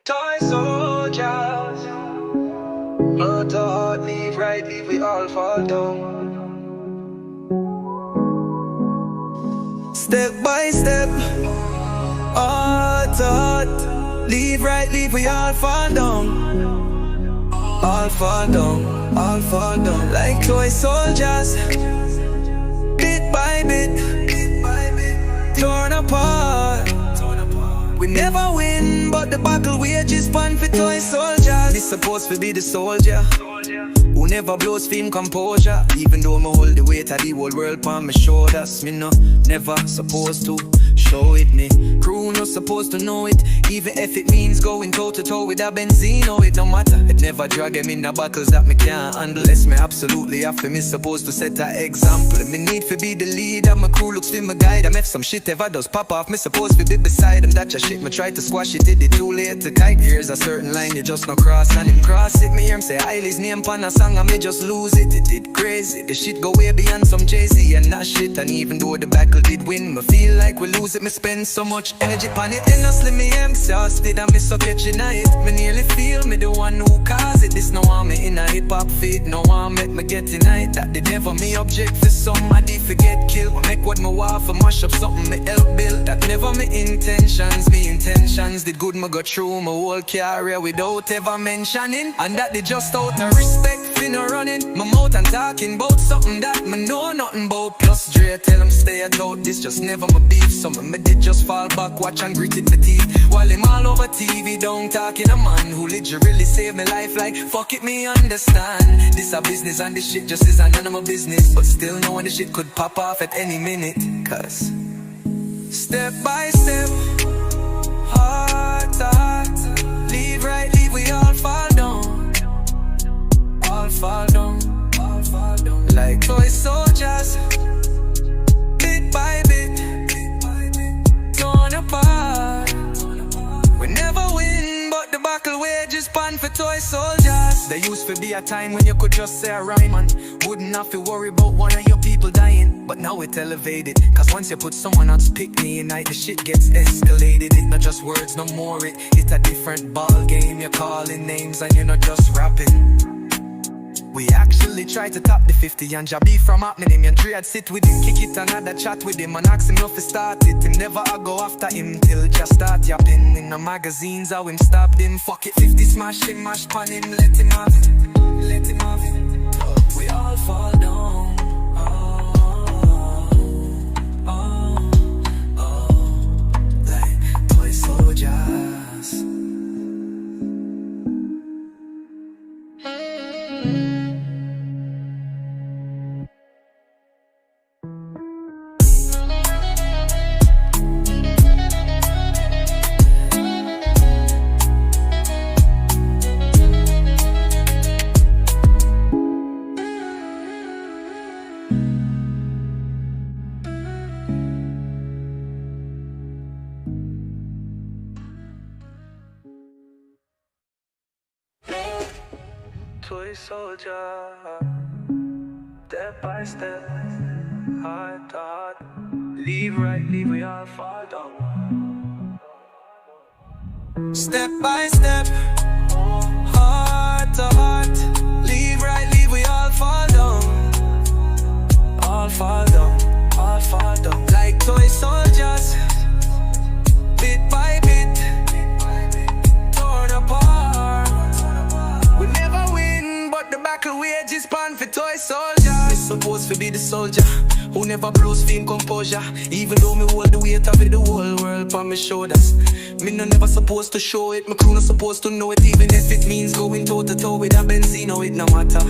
Toy soldiers, heart to heart, leave right, leave we all fall down. Step by step, heart to heart, leave right, leave we all fall down. All fall down, all fall down. Like toy soldiers, bit by bit, torn apart. We never win, but the battle wages pan for toy soldiers. This supposed to be the soldier who never blows film composure. Even though me hold the weight of the whole world on my shoulders, me no never supposed to show it. Me crew no supposed to know it, even if it means going toe to toe with a Benzino. It no matter, it never drag him in the battles that me can't handle. Unless me absolutely have to, me supposed to set an example. Me need to be the leader, my crew looks for my guide. I'm if some shit ever does pop off, me supposed to be beside him. That your shit, me try to squash it, it too late to kite. Here's a certain line you just no cross, and him cross it. Me hear him say Eileen's name pan a song, and me just lose it. It did crazy, the shit go way beyond some Jay-Z and that shit. And even though the battle did win, me feel like we lose it. Me spend so much energy pan it, honestly me exhausted, and me so catching it. Me nearly feel me the one who caused it. This no want me in a hip-hop fit, no want make me get in it. That did never me object for somebody forget kill. Make what me want for mash up something me help build. That never me intentions, me intentions did good. Me go through my whole career without ever mentioning, and that they just out of respect for no running my mouth and talking about something that me know nothing about. Plus Dre tell him stay out, this just never my beef. Something me did just fall back, watch and grit it my teeth. While him all over TV down talking, a man who literally saved my life. Like fuck it, me understand this a business and this shit just is none of my business. But still knowing the shit could pop off at any minute. Cause step by step, heart to heart, leave right, leave we all fall down. All fall down, all fall down. Like toy soldiers, bit by bit, torn apart. We never win, but the battle wages pan for toy soldiers. There used to be a time when you could just say a rhyme and wouldn't have to worry about one of your people dying. But now it's elevated, cause once you put someone on pick me and the shit gets escalated. It's not just words no more, it's a different ball game. You're calling names and you're not just rapping. We actually tried to top the 50 and Jabi from Eminem. And Dre had sit with him, kick it and had a chat with him, and ask him if he start it. Him never I go after him till just start yapping. In the magazines how him stopped him. Fuck it, 50 smash him, mash pan him, let him have it, let him have it. We all fall down. Like toy soldiers. Toy soldier, step by step, heart to heart, leave right, leave we all fall down. Step by step, heart to heart, leave right, leave we all fall down. All fall down, all fall down. Like toy soldiers, bit by bit, torn apart. We never win, but the battle wages pan for toy soldiers. It's supposed to be the soldier who never blows film composure. Even though me hold the weight of it, the whole world on my shoulders. Me no never supposed to show it, my crew not supposed to know it. Even if it means going toe to toe with a Benzino, it no matter.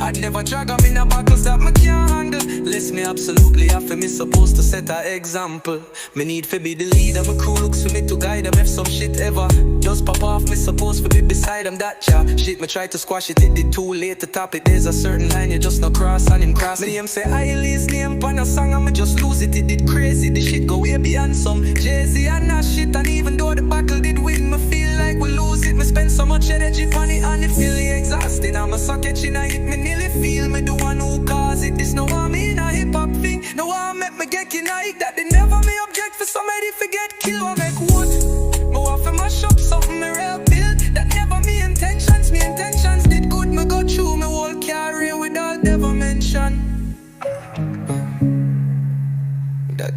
I'd never drag 'em in a battles that me can't handle. Less me absolutely have to, me supposed to set an example. Me need to be the leader, my crew looks for me to guide them. If some shit ever does pop off, me supposed to be beside them. That shit me try to squash it, it did too late to top it. There's a certain line you just no cross and him cross. Me him say Eileen's name pan a song and me just lose it. It did crazy, the shit go way beyond some Jay-Z and that shit. And even though the battle did win, me feel like we lose it. Me spend so much energy on it and it feel exhausted. I'm a so catching it, me nearly feel me the one who caused it. This no want me in a hip-hop thing, no want make me get in it. That they never me object for somebody forget kill or make wood. Me want to mash up something me real build.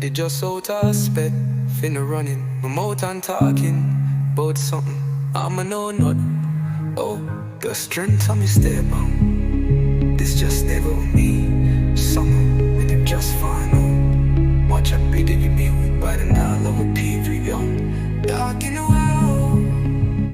It just out of spec, finna running. My mouth and talking about something I'ma know nothing. Oh, the strength of me step on. This just never me. Summer